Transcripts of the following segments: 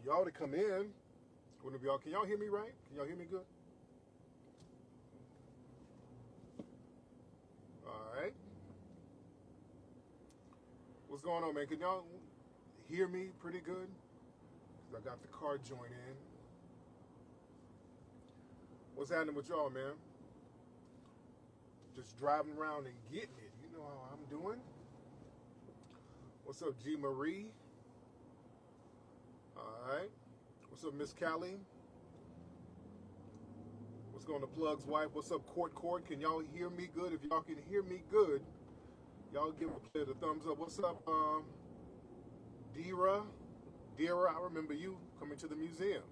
y'all to come in. One of y'all, can y'all hear me right? Can y'all hear me good? All right. What's going on, man? Can y'all hear me pretty good? Because I got the car joint in. What's happening with y'all, man? Just driving around and getting it. You know how I'm doing. What's up, G. Marie? All right. What's up, Miss Callie? What's going on, Plug's wife? What's up, Court? Can y'all hear me good? If y'all can hear me good, y'all give a play the thumbs up. What's up, Dira? Dira, I remember you coming to the museum.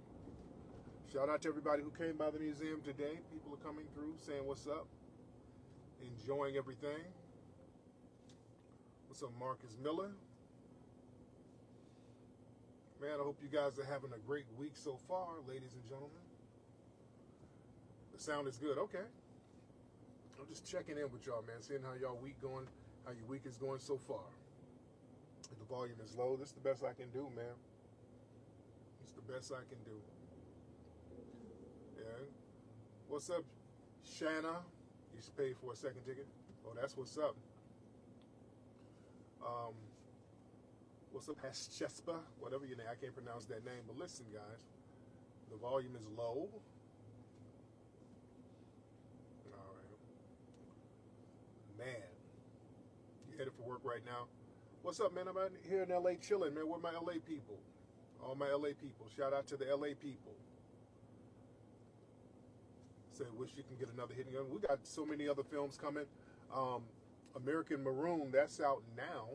Shout out to everybody who came by the museum today. People are coming through saying what's up, enjoying everything. What's up, Marcus Miller? Man, I hope you guys are having a great week so far, ladies and gentlemen. The sound is good. Okay. I'm just checking in with y'all, man, seeing how y'all week going, how your week is going so far. If the volume is low, this is the best I can do, man. It's the best I can do. Yeah. What's up, Shanna? You should pay for a second ticket. Oh, that's what's up. What's up, Chespa? Whatever your name, I can't pronounce that name. But listen, guys, the volume is low. All right. Man, you headed for work right now? What's up, man? I'm out here in LA chilling, man. Where my LA people? All my LA people. Shout out to the LA people. Say, wish you can get another hit. We got so many other films coming. American Maroon, that's out now.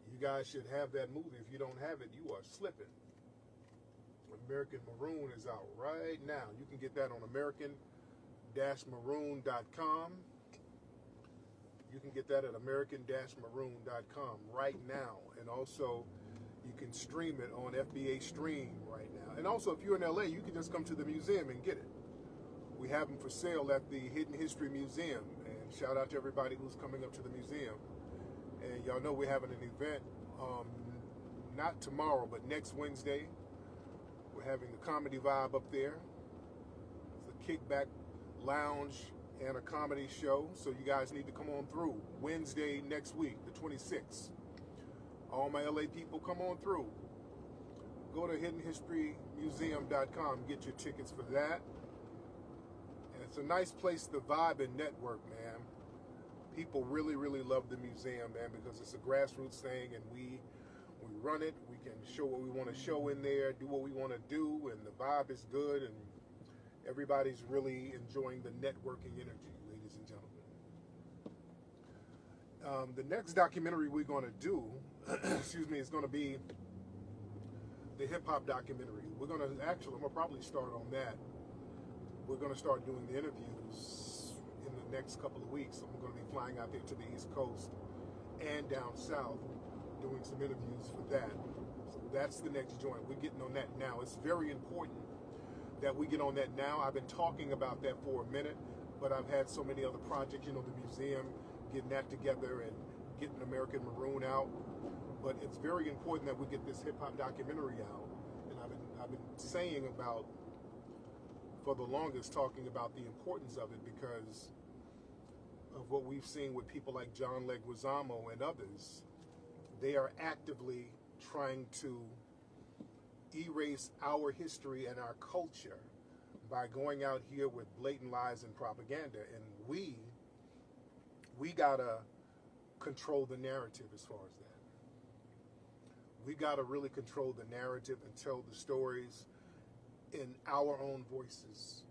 You guys should have that movie. If you don't have it, you are slipping. American Maroon is out right now. You can get that on American-Maroon.com. You can get that at American-Maroon.com right now. And also, you can stream it on FBA Stream right now. And also, if you're in LA, you can just come to the museum and get it. We have them for sale at the Hidden History Museum. And shout out to everybody who's coming up to the museum. And y'all know we're having an event, not tomorrow, but next Wednesday. We're having the comedy vibe up there. It's a kickback lounge and a comedy show. So you guys need to come on through. Wednesday next week, the 26th. All my LA people, come on through. Go to hiddenhistorymuseum.com, get your tickets for that. And it's a nice place to vibe and network, man. People really, really love the museum, man, because it's a grassroots thing, and we run it. We can show what we want to show in there, do what we want to do, and the vibe is good, and everybody's really enjoying the networking energy, ladies and gentlemen. The next documentary we're going to do, excuse me, is going to be the hip-hop documentary. We're going to, actually, I'm going to probably start on that. We're going to start doing the interviews in the next couple of weeks. I'm going to be flying out there to the East Coast and down south doing some interviews for that. So that's the next joint. We're getting on that now. It's very important that we get on that now. I've been talking about that for a minute, but I've had so many other projects, you know, the museum, getting that together and getting American Maroon out. But it's very important that we get this hip-hop documentary out. And I've been saying about, for the longest, talking about the importance of it because of what we've seen with people like John Leguizamo and others. They are actively trying to erase our history and our culture by going out here with blatant lies and propaganda. And we gotta control the narrative as far as that. We gotta really control the narrative and tell the stories in our own voices.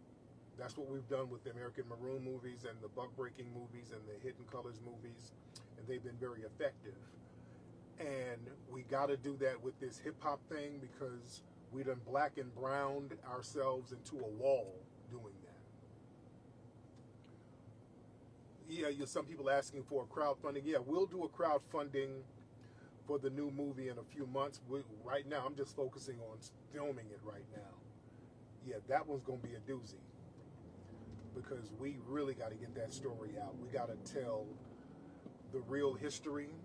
That's what we've done with the American Maroon movies and the Buck Breaking movies and the Hidden Colors movies, and they've been very effective. And we got to do that with this hip-hop thing because we done black and browned ourselves into a wall doing that. Yeah, some people asking for a crowdfunding. Yeah, we'll do a crowdfunding for the new movie in a few months. Right now, I'm just focusing on filming it right now. Yeah, that one's going to be a doozy because we really got to get that story out. We got to tell the real history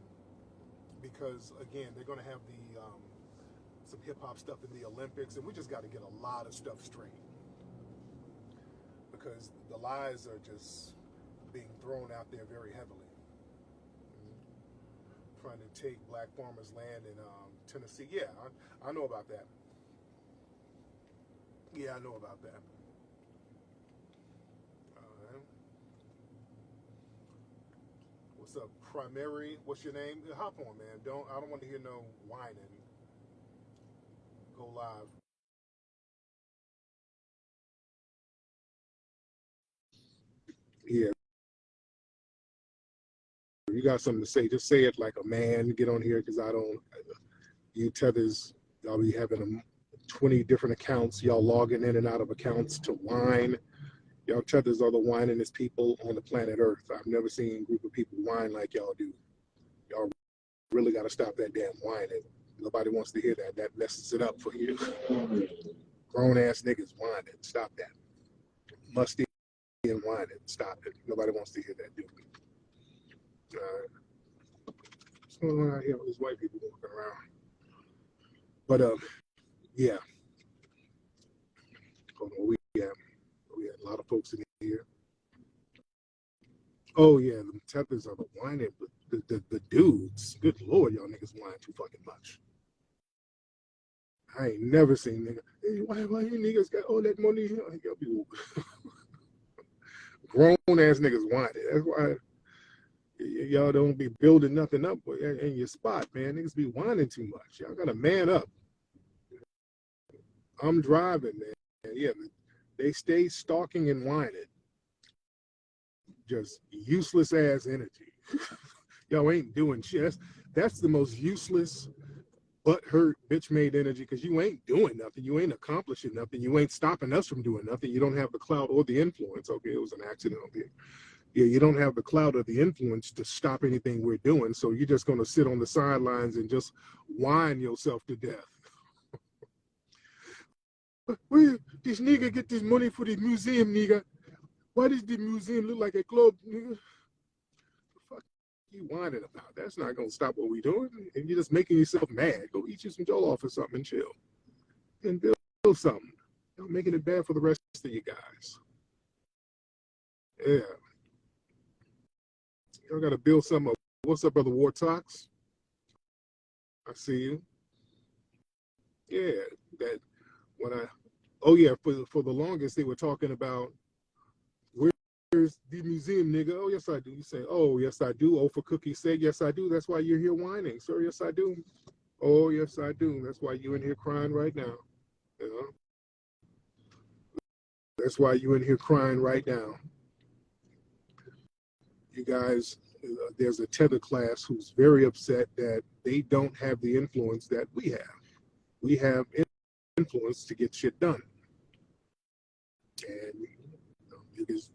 because, again, they're going to have the some hip hop stuff in the Olympics, and we just got to get a lot of stuff straight because the lies are just being thrown out there very heavily. Trying to take black farmers' land in Tennessee. Yeah, I know about that. Yeah, I know about that. What's up, Primary? What's your name? Hop on, man. I don't want to hear no whining. Go live. Yeah. You got something to say, just say it like a man. Get on here because I don't. You tethers, y'all be having 20 different accounts. Y'all logging in and out of accounts to whine. Y'all tethers are the whiningest people on the planet Earth. I've never seen a group of people whine like y'all do. Y'all really got to stop that damn whining. Nobody wants to hear that. That messes it up for you. Grown ass niggas whining. Stop that. Musty and whining. Stop it. Nobody wants to hear that, dude. What's going on out here with these white people walking around? But yeah. Hold on, we had a lot of folks in here. Oh yeah, the tethers are the whining, the dudes. Good lord, y'all niggas whine too fucking much. I ain't never seen nigga. Hey, why you niggas got all that money? Grown ass niggas whining. That's why y'all don't be building nothing up in your spot, man. Niggas be whining too much. Y'all gotta man up. I'm driving, man. Yeah, they stay stalking and whining. Just useless ass energy. Y'all ain't doing shit. That's the most useless, butthurt, bitch made energy because you ain't doing nothing. You ain't accomplishing nothing. You ain't stopping us from doing nothing. You don't have the clout or the influence. Okay, it was an accident over here. Yeah, you don't have the clout or the influence to stop anything we're doing. So you're just going to sit on the sidelines and just whine yourself to death. Where this nigga get this money for the museum, nigga? Why does the museum look like a club, nigga? The fuck you whining about? That's not going to stop what we doing. And you're just making yourself mad. Go eat you some jollof or something and chill. And build something. You're making it bad for the rest of you guys. Yeah. Y'all got to build something up. What's up, Brother Wartox? I see you. Yeah. That when for the longest they were talking about where's the museum, nigga? Oh yes I do. You say, oh yes I do. Oh, for Cookie's sake, yes I do. That's why you're here whining, sir. Yes I do. Oh yes I do. That's why you in here crying right now. You know? That's why you in here crying right now. You guys, there's a tether class who's very upset that they don't have the influence that we have. We have influence to get shit done. And because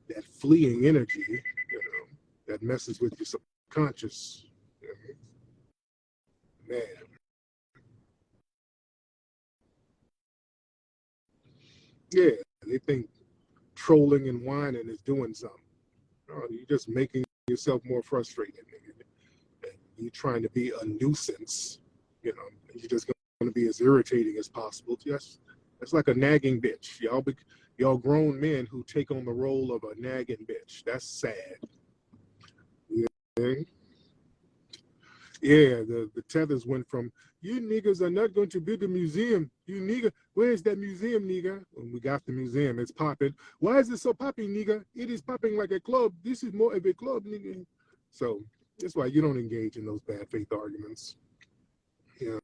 that fleeing energy, that messes with your subconscious. Man. Yeah, they think trolling and whining is doing something. You're just making yourself more frustrated. You're trying to be a nuisance. You're just going to be as irritating as possible. Yes, it's like a nagging bitch. Y'all grown men who take on the role of a nagging bitch. That's sad. Yeah, the tethers went from, you niggas are not going to build a museum. You nigga, where's that museum, nigga? When we got the museum, it's popping. Why is it so popping, nigga? It is popping like a club. This is more of a club, nigga. So that's why you don't engage in those bad faith arguments. Yeah.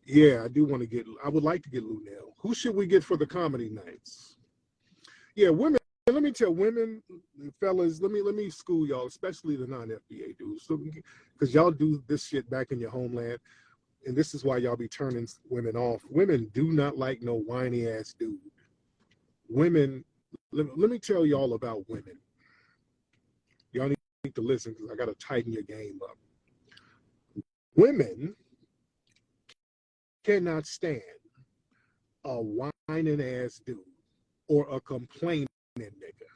Yeah, I would like to get Lunel. Who should we get for the comedy nights? Yeah, women. Let me tell women, fellas, let me school y'all, especially the non-FBA dudes, because y'all do this shit back in your homeland, and this is why y'all be turning women off. Women do not like no whiny ass dude. Women, let me tell y'all about women. Y'all need to listen because I got to tighten your game up. Women cannot stand a whining ass dude or a complaining nigga.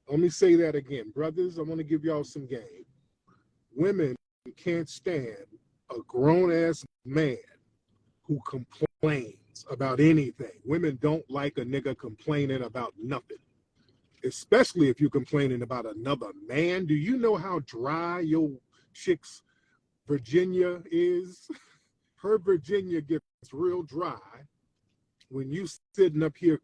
Let me say that again. Brothers, I want to give y'all some game. women can't stand a grown-ass man who complains about anything. Women don't like a nigga complaining about nothing, especially if you're complaining about another man. Do you know how dry your chick's Virginia is? Her Virginia gets real dry when you sitting up here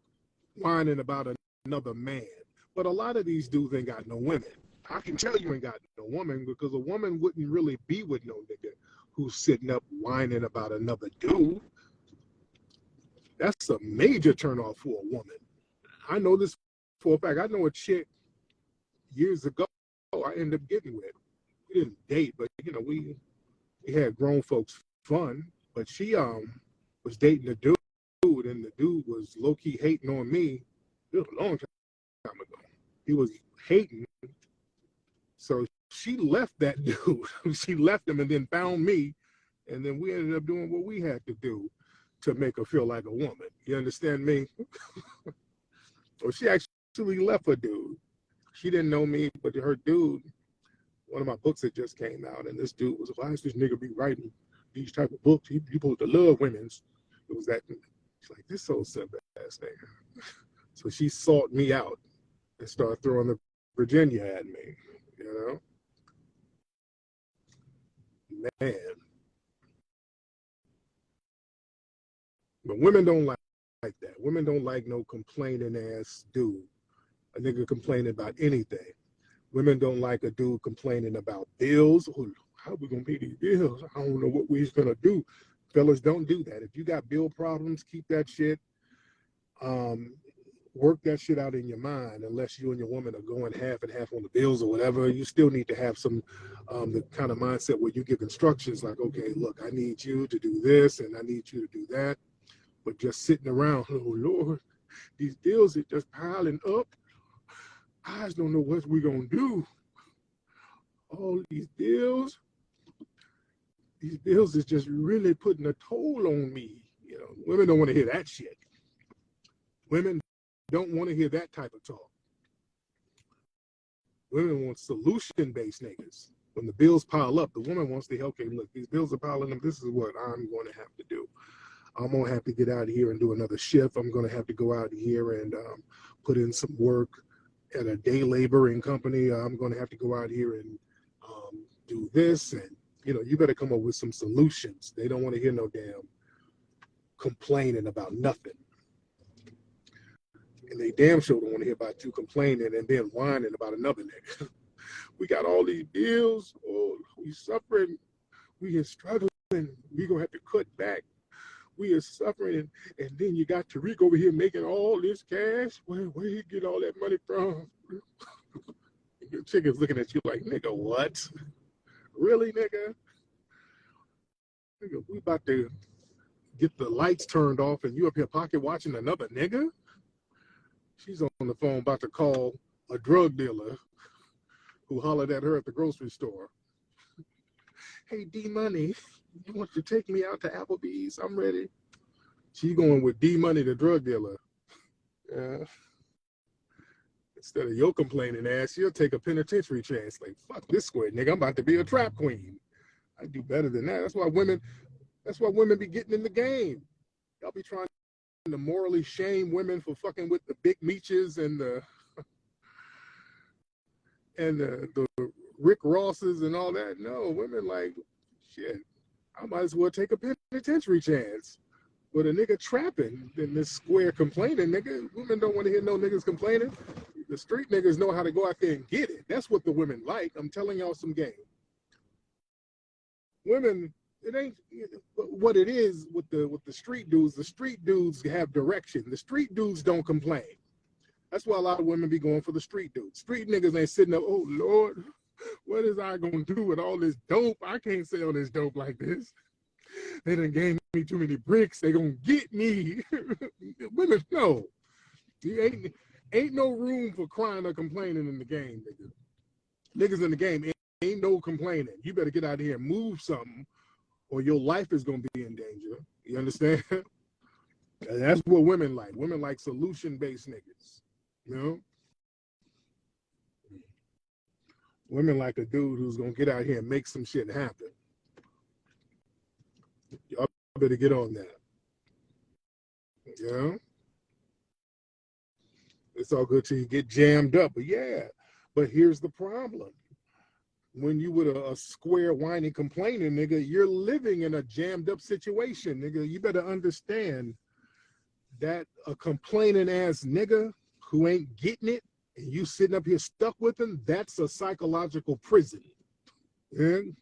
whining about another man. But a lot of these dudes ain't got no women. I can tell you ain't got no woman, because a woman wouldn't really be with no nigga who's sitting up whining about another dude. That's a major turnoff for a woman. I know this for a fact. I know a chick years ago I ended up getting with. We didn't date, but you know, we had grown folks fun. But she was dating a dude, and the dude was low-key hating on me. It was a long time ago. He was hating. So she left that dude. She left him and then found me, and then we ended up doing what we had to do to make her feel like a woman. You understand me? Well, she actually left her dude. She didn't know me, but her dude, one of my books had just came out, and this dude was, why is this nigga be writing these type of books? You supposed to love women's. It was that. She's like, this so simple ass nigga. So she sought me out and started throwing the Virginia at me, you know? Man. But women don't like that. Women don't like no complaining ass dude. A nigga complaining about anything. Women don't like a dude complaining about bills. Oh, how we gonna pay these bills? I don't know what we're gonna do. Fellas, don't do that. If you got bill problems, keep that shit. Work that shit out in your mind. Unless you and your woman are going half and half on the bills or whatever, you still need to have some the kind of mindset where you give instructions like, okay, look, I need you to do this and I need you to do that. But just sitting around, oh Lord, these bills are just piling up. I just don't know what we're gonna do. All these bills is just really putting a toll on me. You know, women don't want to hear that shit. Women don't want to hear that type of talk. Women want solution-based niggas. When the bills pile up, the woman wants to, okay, look, these bills are piling up. This is what I'm going to have to do. I'm going to have to get out here and do another shift. I'm going to have to go out here and put in some work at a day laboring company. I'm going to have to go out here and do this. And, you know, you better come up with some solutions. They don't want to hear no damn complaining about nothing. And they damn sure don't want to hear about you complaining and then whining about another nigga. We got all these bills. Oh, we suffering. We are struggling. We going to have to cut back. We are suffering, and then you got Tariq over here making all this cash. Where he get all that money from? Your chick is looking at you like, nigga, what? Really, nigga? Nigga, we about to get the lights turned off, and you up here pocket watching another nigga? She's on the phone about to call a drug dealer who hollered at her at the grocery store. Hey, D-Money, you want to take me out to Applebee's? I'm ready. She going with D-Money, the drug dealer. Instead of your complaining ass, she'll take a penitentiary chance. Like, fuck this squid, nigga. I'm about to be a trap queen. I do better than that. That's why women be getting in the game. Y'all be trying to morally shame women for fucking with the big meaches and the Rick Rosses and all that. No, women like, shit, I might as well take a penitentiary chance with a nigga trapping than this square complaining nigga. Women don't want to hear no niggas complaining. The street niggas know how to go out there and get it. That's what the women like. I'm telling y'all some game. Women, it ain't what it is with the street dudes. The street dudes have direction. The street dudes don't complain. That's why a lot of women be going for the street dudes. Street niggas ain't sitting up, oh Lord, what is I gonna do with all this dope? I can't sell this dope like this. They done gave me too many bricks. They gonna get me. Women, no. Ain't no room for crying or complaining in the game, nigga. Niggas in the game ain't no complaining. You better get out of here and move something, or your life is gonna be in danger. You understand? And that's what women like. Women like solution-based niggas. You know? Women like a dude who's gonna get out here and make some shit happen. Y'all better get on that. You know? It's all good till you get jammed up. But yeah, but here's the problem. When you with a square whining complaining, nigga, you're living in a jammed up situation, nigga. You better understand that a complaining ass nigga who ain't getting it and you sitting up here stuck with him, that's a psychological prison. And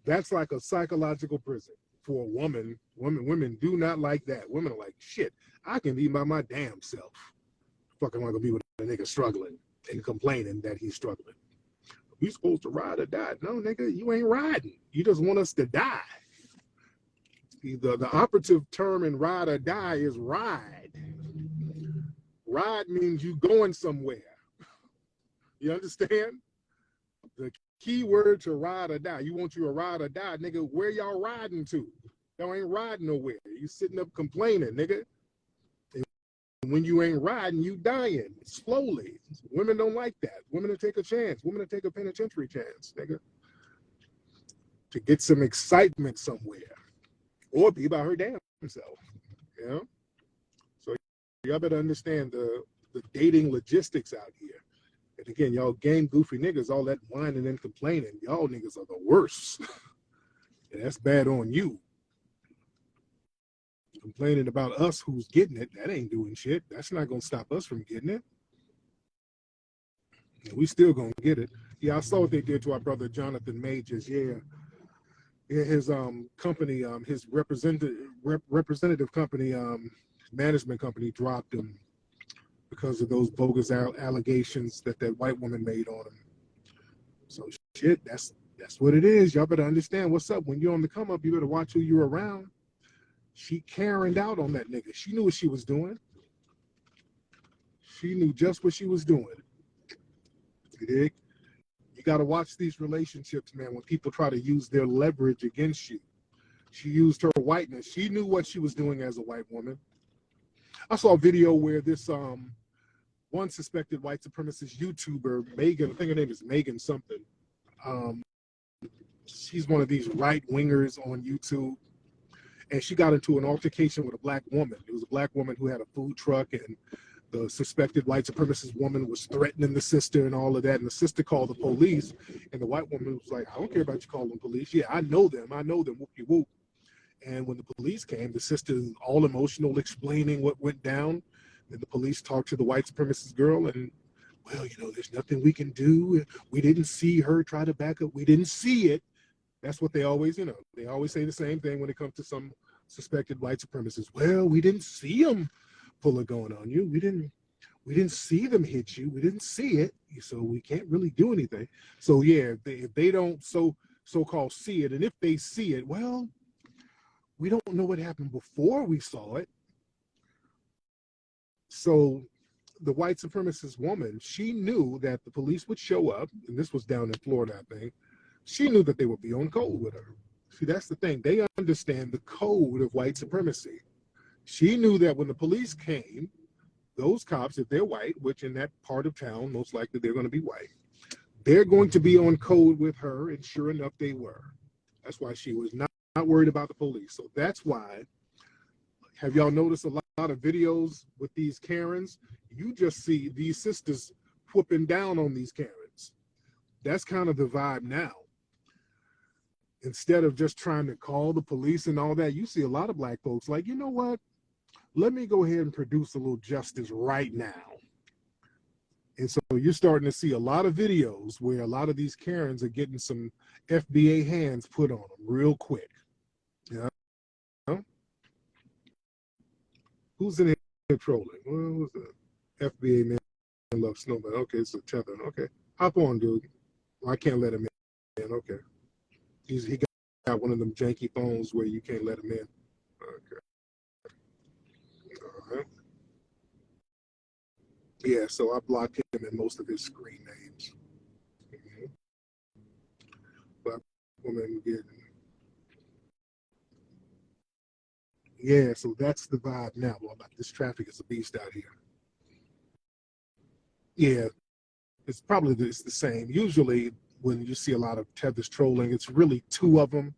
that's like a psychological prison for a woman. Women do not like that. Women are like, shit, I can be by my damn self. Fucking want to be with a nigga struggling and complaining that he's struggling. We supposed to ride or die. No, nigga, you ain't riding. You just want us to die. The operative term in ride or die is ride. Ride means you going somewhere. You understand? The key word to ride or die. You want you to ride or die, nigga. Where y'all riding to? Y'all ain't riding nowhere. You sitting up complaining, nigga. And when you ain't riding, you dying slowly. Women don't like that. Women will take a chance. Women will take a penitentiary chance, nigga, to get some excitement somewhere, or be by her damn self. You know. So y'all better understand the dating logistics out here. And again, y'all game goofy niggas, all that whining and complaining, y'all niggas are the worst. And that's bad on you. Complaining about us who's getting it, that ain't doing shit. That's not gonna stop us from getting it. And we still gonna get it. Yeah, I saw what they did to our brother Jonathan Majors. Yeah. His company, his representative company, management company dropped him because of those bogus allegations that white woman made on him. So shit, that's what it is. Y'all better understand what's up. When you're on the come up, you better watch who you're around. She carried out on that nigga. She knew what she was doing. She knew just what she was doing. You dig? You got to watch these relationships, man, when people try to use their leverage against you. She used her whiteness. She knew what she was doing as a white woman. I saw a video where this one suspected white supremacist YouTuber, Megan, I think her name is Megan something. She's one of these right-wingers on YouTube. And she got into an altercation with a black woman. It was a black woman who had a food truck, and the suspected white supremacist woman was threatening the sister and all of that. And the sister called the police, and the white woman was like, I don't care about you calling the police. Yeah, I know them, whoop-de-whoop. And when the police came, the sister, all emotional, explaining what went down. And the police talked to the white supremacist girl, and, well, you know, there's nothing we can do. We didn't see her try to back up. We didn't see it. That's what they always, you know, they always say the same thing when it comes to some suspected white supremacists. Well, we didn't see them pull a gun on you. We didn't see them hit you. We didn't see it, so we can't really do anything. So yeah, if they don't so-called see it, and if they see it, well, we don't know what happened before we saw it. So the white supremacist woman, she knew that the police would show up, and this was down in Florida, I think. She knew that they would be on code with her. See, that's the thing. They understand the code of white supremacy. She knew that when the police came, those cops, if they're white, which in that part of town, most likely they're going to be white, they're going to be on code with her, and sure enough, they were. That's why she was not worried about the police. So that's why, have y'all noticed a lot of videos with these Karens? You just see these sisters whooping down on these Karens. That's kind of the vibe now. Instead of just trying to call the police and all that, you see a lot of black folks like, you know what? Let me go ahead and produce a little justice right now. And so you're starting to see a lot of videos where a lot of these Karens are getting some FBA hands put on them real quick. You know? Who's in here trolling? Well, who's the FBA man love snowman? Okay, it's a tether. Okay, hop on, dude. Well, I can't let him in. Okay. He got one of them janky phones where you can't let him in. Okay. All right. Yeah, so I blocked him in most of his screen names. Mm-hmm. But woman getting. Yeah, so that's the vibe now. Well, this traffic is a beast out here. Yeah, It's probably it's the same. Usually when you see a lot of tethers trolling, it's really two of them.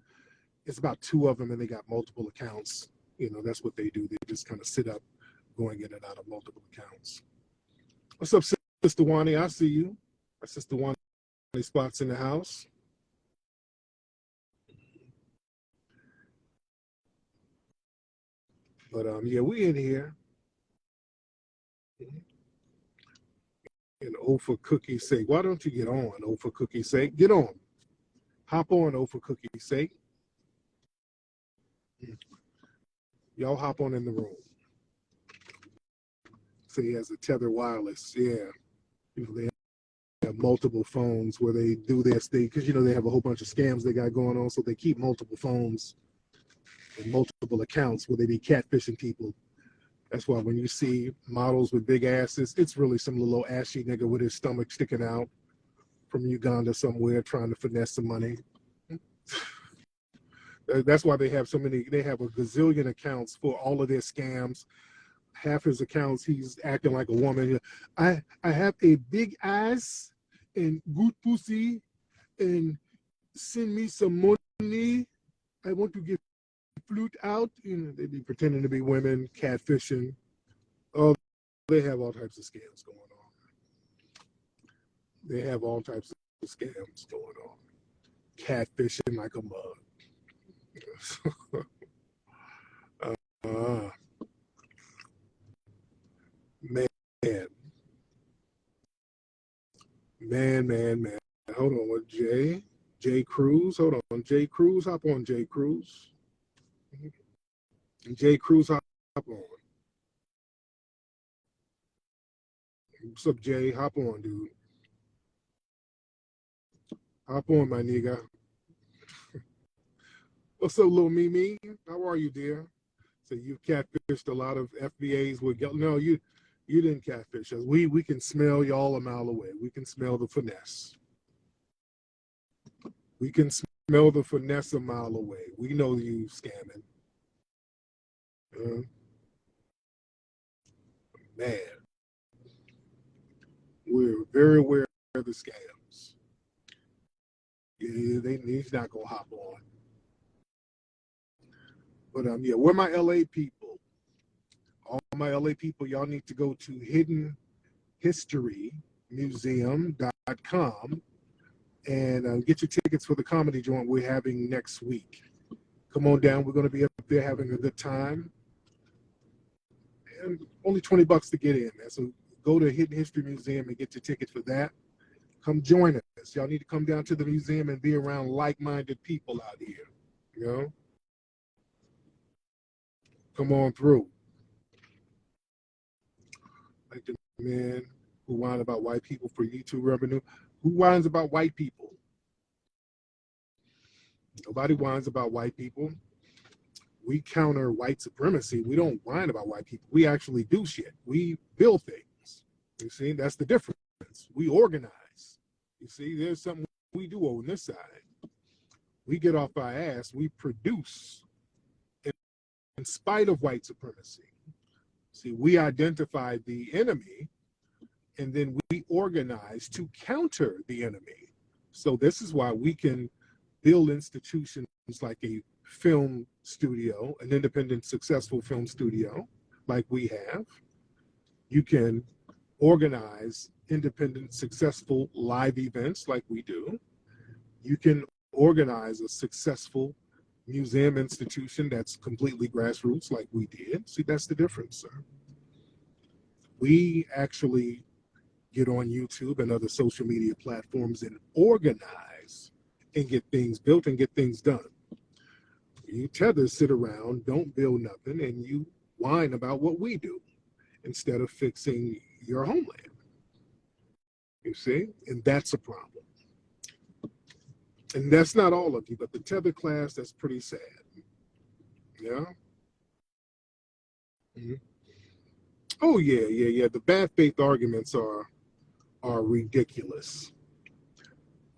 It's about two of them, and they got multiple accounts. You know, that's what they do. They just kind of sit up, going in and out of multiple accounts. What's up, Sister Wani? I see you. Sister Wani Spots in the house. But yeah, we in here. And O for cookie's sake. Why don't you get on, O for cookie's sake? Get on. Hop on, O for cookie's sake. Y'all hop on in the room. So he has a Tether wireless. Yeah. You know, they have multiple phones where they do their thing because, you know, they have a whole bunch of scams they got going on. So they keep multiple phones and multiple accounts where they be catfishing people. That's why when you see models with big asses, it's really some little ashy nigga with his stomach sticking out from Uganda somewhere trying to finesse some money. That's why they have so many. They have a gazillion accounts for all of their scams. Half his accounts, he's acting like a woman. I have a big ass and good pussy and send me some money. I want to get flute out. You know, they be pretending to be women, catfishing. Oh, they have all types of scams going on. They have all types of scams going on. Catfishing like a mug. Man. Hold on, what J Cruz? Hold on, J Cruz, hop on, J Cruz. J Cruz, hop on. What's up, Jay? Hop on, dude. Hop on, my nigga. What's up, little Mimi? How are you, dear? So you've catfished a lot of FBAs with no, you didn't catfish us. We can smell y'all a mile away. We can smell the finesse. We can smell the finesse a mile away. We know you scamming. Man, we're very aware of the scams. Yeah, he's not gonna hop on. But yeah, we're my LA people. All my LA people, y'all need to go to hiddenhistorymuseum.com and get your tickets for the comedy joint we're having next week. Come on down. We're going to be up there having a good time. And only $20 to get in, man. So go to Hidden History Museum and get your tickets for that. Come join us. Y'all need to come down to the museum and be around like-minded people out here. You know? Come on through. Like the man who whine about white people for YouTube revenue. Who whines about white people? Nobody whines about white people. We counter white supremacy. We don't whine about white people. We actually do shit. We build things. You see, that's the difference. We organize. You see, there's something we do on this side. We get off our ass. We produce in spite of white supremacy. See, we identify the enemy and then we organize to counter the enemy. So this is why we can build institutions like a film studio, an independent, successful film studio like we have. You can organize independent, successful live events like we do. You can organize a successful museum institution that's completely grassroots like we did. See, that's the difference, sir. We actually get on YouTube and other social media platforms and organize and get things built and get things done. You tethers sit around, don't build nothing, and you whine about what we do instead of fixing your homeland. You see? And that's a problem. And that's not all of you, but the tether class, that's pretty sad. Yeah? Mm-hmm. Oh, yeah. The bad faith arguments are ridiculous.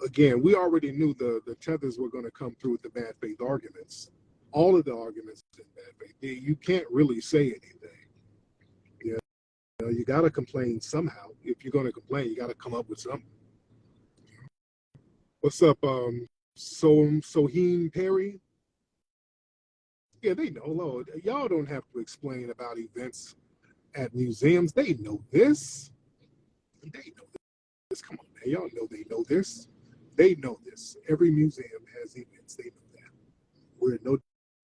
Again, we already knew the tethers were going to come through with the bad faith arguments. All of the arguments in bad faith. You can't really say anything. Yeah. know, you got to complain somehow. If you're going to complain, you got to come up with something. What's up, Soheem Perry? Yeah, they know. Lord, y'all don't have to explain about events at museums. They know this. They know this. Come on, man. Y'all know they know this. They know this. Every museum has events. They know that. We're no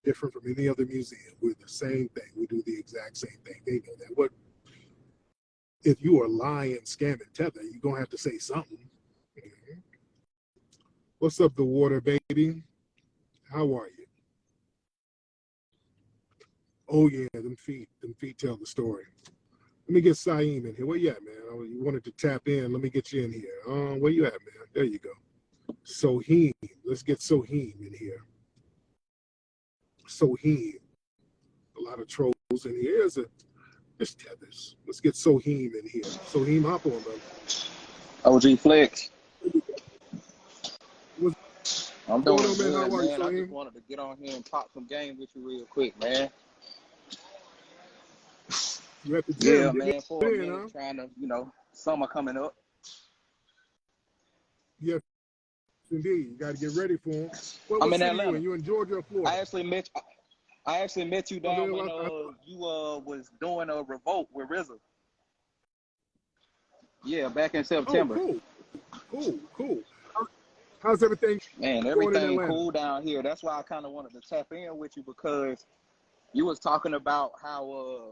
different from any other museum. We're the same thing. We do the exact same thing. They know that. What if you are lying, scamming, tether? You're gonna have to say something. Mm-hmm. What's up, the water baby? How are you? Oh yeah, them feet tell the story. Let me get Saeem in here. Where you at, man? Oh, you wanted to tap in. Let me get you in here. Where you at, man? There you go. Soheem. Let's get Soheem in here. Soheem. A lot of trolls in here. There's tethers. Let's get Soheem in here. Soheem, hop on, brother. OG Flex. I'm doing on, good, man. How are you, man. I Soheem? just wanted to get on here and pop some game with you real quick, man. You at the gym? Yeah, man. For a minute, trying to, summer coming up. Yes, indeed. You got to get ready for them. I'm in city Atlanta. You in Georgia or Florida? I actually met you down when you was doing a revolt with RZA. Yeah, back in September. Oh, cool. How's everything? Man, everything cool down here. That's why I kind of wanted to tap in with you, because you was talking about how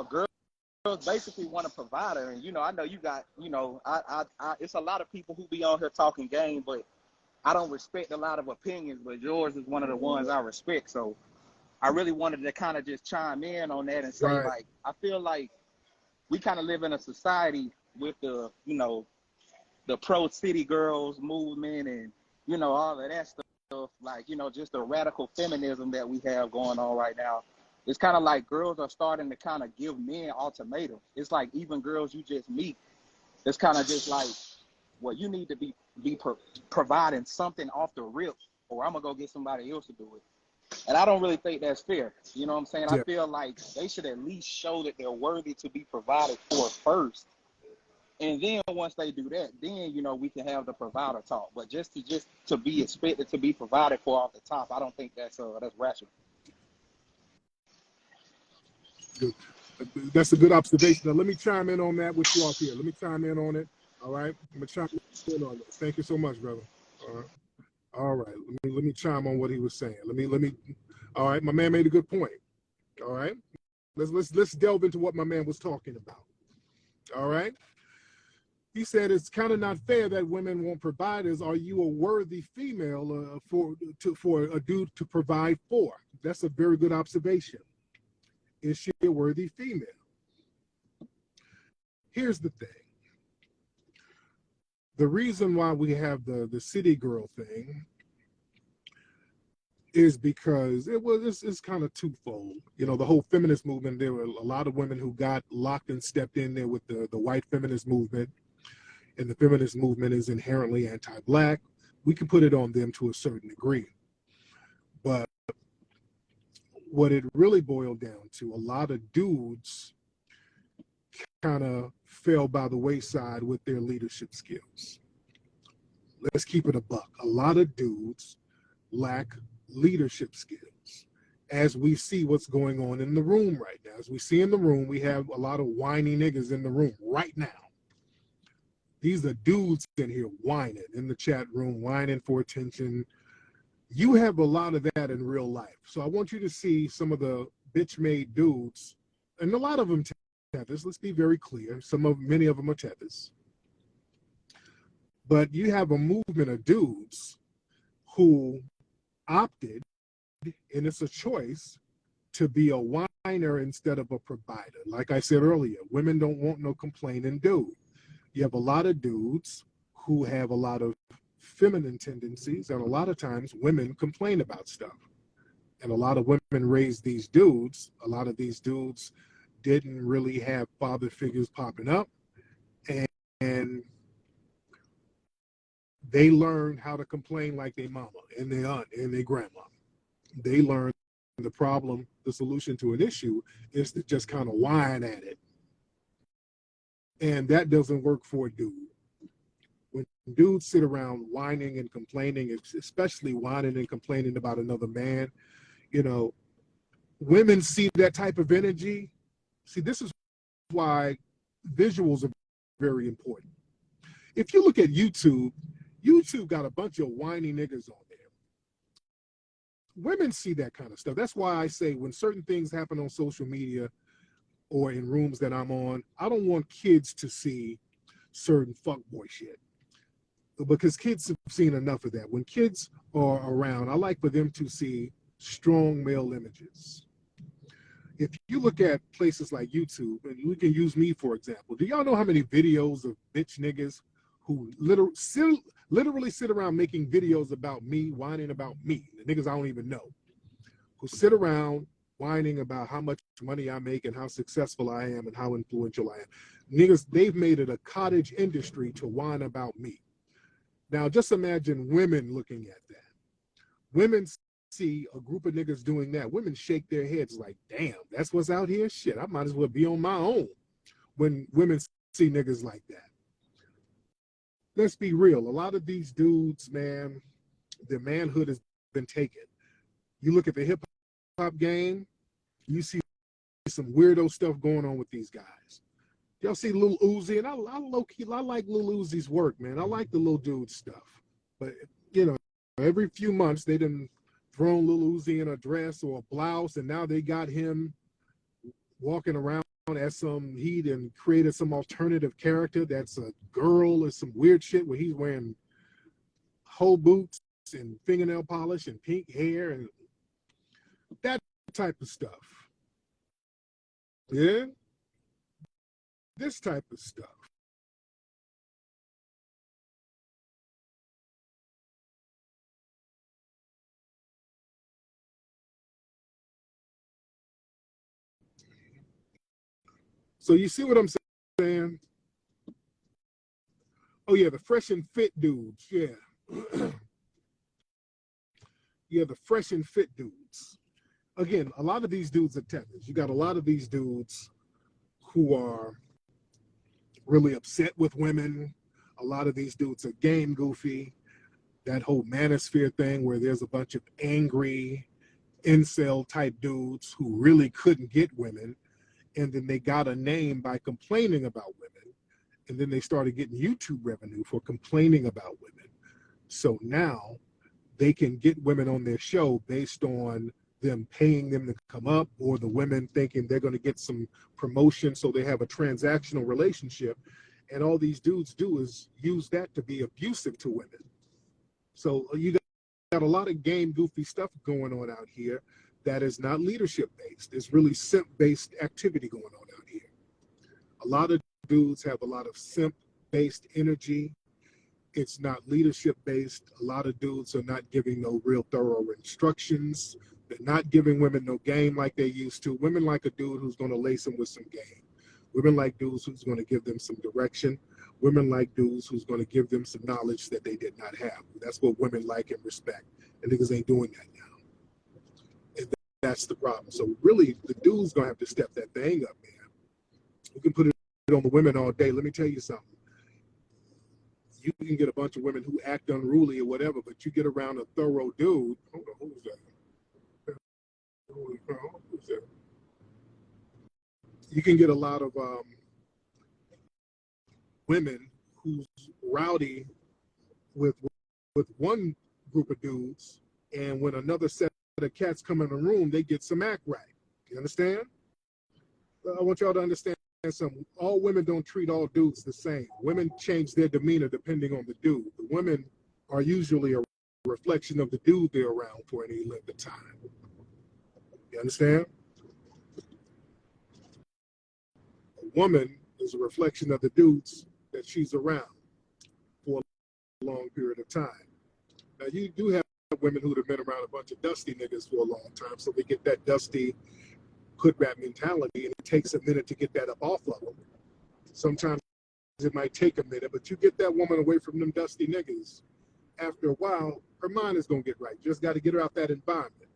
girls basically want a provider, and I know you got, it's a lot of people who be on here talking game, but I don't respect a lot of opinions, but yours is one of the ones I respect. So I really wanted to kind of just chime in on that and say, like, I feel like we kind of live in a society with the pro city girls movement and, all of that stuff, like, just the radical feminism that we have going on right now. It's kind of like girls are starting to kind of give men ultimatums. It's like even girls you just meet, it's kind of just like, well, you need to be providing something off the rip, or I'm going to go get somebody else to do it. And I don't really think that's fair. You know what I'm saying? Yeah. I feel like they should at least show that they're worthy to be provided for first. And then once they do that, then, we can have the provider talk. But just to be expected to be provided for off the top, I don't think that's rational. Good. That's a good observation. Now, let me chime in on that with you off here. Let me chime in on it. All right. I'm going to chime in on it. Thank you so much, brother. All right. Let me chime on what he was saying. Let me. All right. My man made a good point. All right. Let's delve into what my man was talking about. All right. He said it's kind of not fair that women want providers. Are you a worthy female for a dude to provide for? That's a very good observation. Is she a worthy female? Here's the thing. The reason why we have the city girl thing is because it's kind of twofold. The whole feminist movement, there were a lot of women who got locked and stepped in there with the white feminist movement, and the feminist movement is inherently anti-black. We can put it on them to a certain degree. But what it really boiled down to, a lot of dudes kind of fell by the wayside with their leadership skills. Let's keep it a buck. A lot of dudes lack leadership skills. As we see what's going on in the room right now. As we see in the room, we have a lot of whiny niggas in the room right now. These are dudes in here whining in the chat room, whining for attention. You have a lot of that in real life. So I want you to see some of the bitch-made dudes, and a lot of them tethers. Let's be very clear. Many of them are tethers. But you have a movement of dudes who opted, and it's a choice, to be a whiner instead of a provider. Like I said earlier, women don't want no complaining dude. You have a lot of dudes who have a lot of feminine tendencies, and a lot of times women complain about stuff. And a lot of women raised these dudes. A lot of these dudes didn't really have father figures popping up, and they learned how to complain like their mama and their aunt and their grandma. They learned the solution to an issue is to just kind of whine at it. And that doesn't work for a dude. When dudes sit around whining and complaining, especially whining and complaining about another man, you know, women see that type of energy. See, this is why visuals are very important. If you look at YouTube, YouTube got a bunch of whiny niggas on there. Women see that kind of stuff. That's why I say when certain things happen on social media or in rooms that I'm on, I don't want kids to see certain fuckboy shit, because kids have seen enough of that. When kids are around, I like for them to see strong male images. If you look at places like YouTube, and we can use me for example, do y'all know how many videos of bitch niggas who literally sit around making videos about me, whining about me, the niggas I don't even know, who sit around whining about how much money I make and how successful I am and how influential I am. Niggas, they've made it a cottage industry to whine about me. Now, just imagine women looking at that. Women see a group of niggas doing that. Women shake their heads like, damn, that's what's out here? Shit, I might as well be on my own. When women see niggas like that. Let's be real. A lot of these dudes, man, their manhood has been taken. You look at the hip hop game, you see some weirdo stuff going on with these guys. Y'all see Lil Uzi, and I low-key, I like Lil Uzi's work, man. I like the little dude stuff. But, you know, every few months they done thrown Lil Uzi in a dress or a blouse, and now they got him walking around as some, he done created some alternative character that's a girl or some weird shit where he's wearing hoe boots and fingernail polish and pink hair and that type of stuff. Yeah? This type of stuff. So you see what I'm saying? Oh yeah, the fresh and fit dudes, yeah. Yeah, the fresh and fit dudes. Again, a lot of these dudes are tethers. You got a lot of these dudes who are really upset with women. A lot of these dudes are game goofy. That whole manosphere thing where there's a bunch of angry incel type dudes who really couldn't get women, and then they got a name by complaining about women, and then they started getting YouTube revenue for complaining about women. So now they can get women on their show based on them paying them to come up, or the women thinking they're going to get some promotion, so they have a transactional relationship. And all these dudes do is use that to be abusive to women. So you got a lot of game goofy stuff going on out here that is not leadership based. It's really simp based activity going on out here. A lot of dudes have a lot of simp based energy. It's not leadership based. A lot of dudes are not giving no real thorough instructions. They're not giving women no game like they used to. Women like a dude who's going to lace them with some game. Women like dudes who's going to give them some direction. Women like dudes who's going to give them some knowledge that they did not have. That's what women like and respect. And niggas ain't doing that now. And that's the problem. So really, the dude's going to have to step that thing up, man. You can put it on the women all day. Let me tell you something. You can get a bunch of women who act unruly or whatever, but you get around a thorough dude. Hold on, who's that? Who's that? You can get a lot of women who's rowdy with one group of dudes, and when another set of cats come in the room, they get some act right. You understand? I want y'all to understand something. All women don't treat all dudes the same. Women change their demeanor depending on the dude. The women are usually a reflection of the dude they're around for any length of time. You understand? A woman is a reflection of the dudes that she's around for a long period of time. Now, you do have women who have been around a bunch of dusty niggas for a long time, so they get that dusty hood rat mentality, and it takes a minute to get that up off of them. Sometimes it might take a minute, but you get that woman away from them dusty niggas, after a while, her mind is going to get right. You just got to get her out that environment.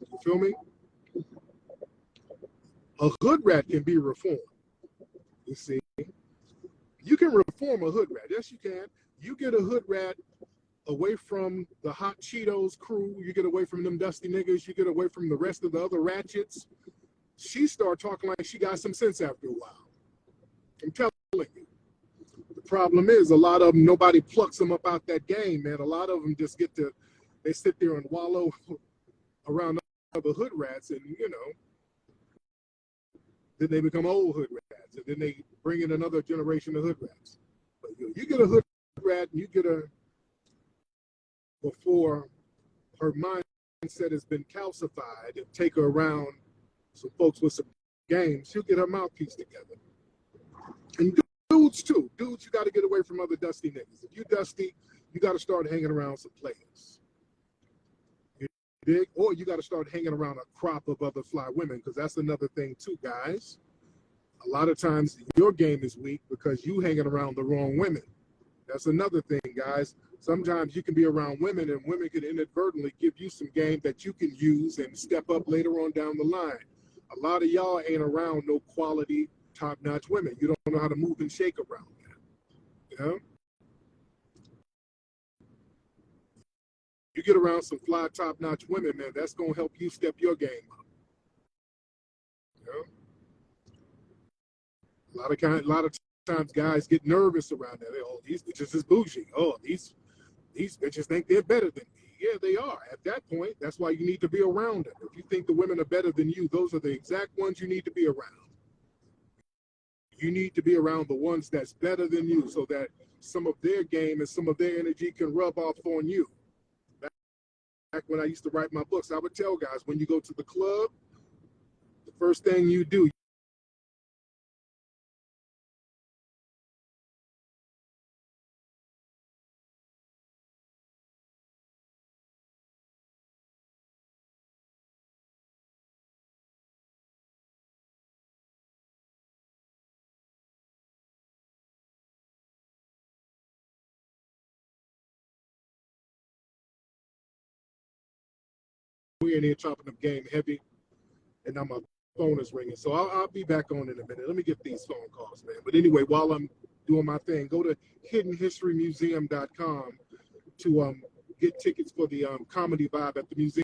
You feel me? A hood rat can be reformed, you see. You can reform a hood rat. Yes, you can. You get a hood rat away from the hot Cheetos crew. You get away from them dusty niggas. You get away from the rest of the other ratchets. She start talking like she got some sense after a while. I'm telling you. The problem is a lot of them, nobody plucks them up out that game, man. A lot of them just they sit there and wallow around other hood rats, and then they become old hood rats, and then they bring in another generation of hood rats. But you get a hood rat, and you get before her mindset has been calcified, and take her around some folks with some games, she'll get her mouthpiece together. And dudes too. Dudes, you got to get away from other dusty niggas. If you dusty, you got to start hanging around some players. You dig? Or you got to start hanging around a crop of other fly women, because that's another thing too, guys. A lot of times your game is weak because you hanging around the wrong women. That's another thing, guys. Sometimes you can be around women, and women can inadvertently give you some game that you can use and step up later on down the line. A lot of y'all ain't around no quality, top-notch women. You don't know how to move and shake around that. You get around some fly, top-notch women, man, that's going to help you step your game up. A lot of times guys get nervous around that. Oh, these bitches is bougie. Oh, these bitches think they're better than me. Yeah, they are. At that point, that's why you need to be around them. If you think the women are better than you, those are the exact ones you need to be around. You need to be around the ones that's better than you, so that some of their game and some of their energy can rub off on you. Back when I used to write my books, I would tell guys, when you go to the club, the first thing you do, we're in here chopping up game heavy, and now my phone is ringing. So I'll be back on in a minute. Let me get these phone calls, man. But anyway, while I'm doing my thing, go to hiddenhistorymuseum.com to get tickets for the comedy vibe at the museum.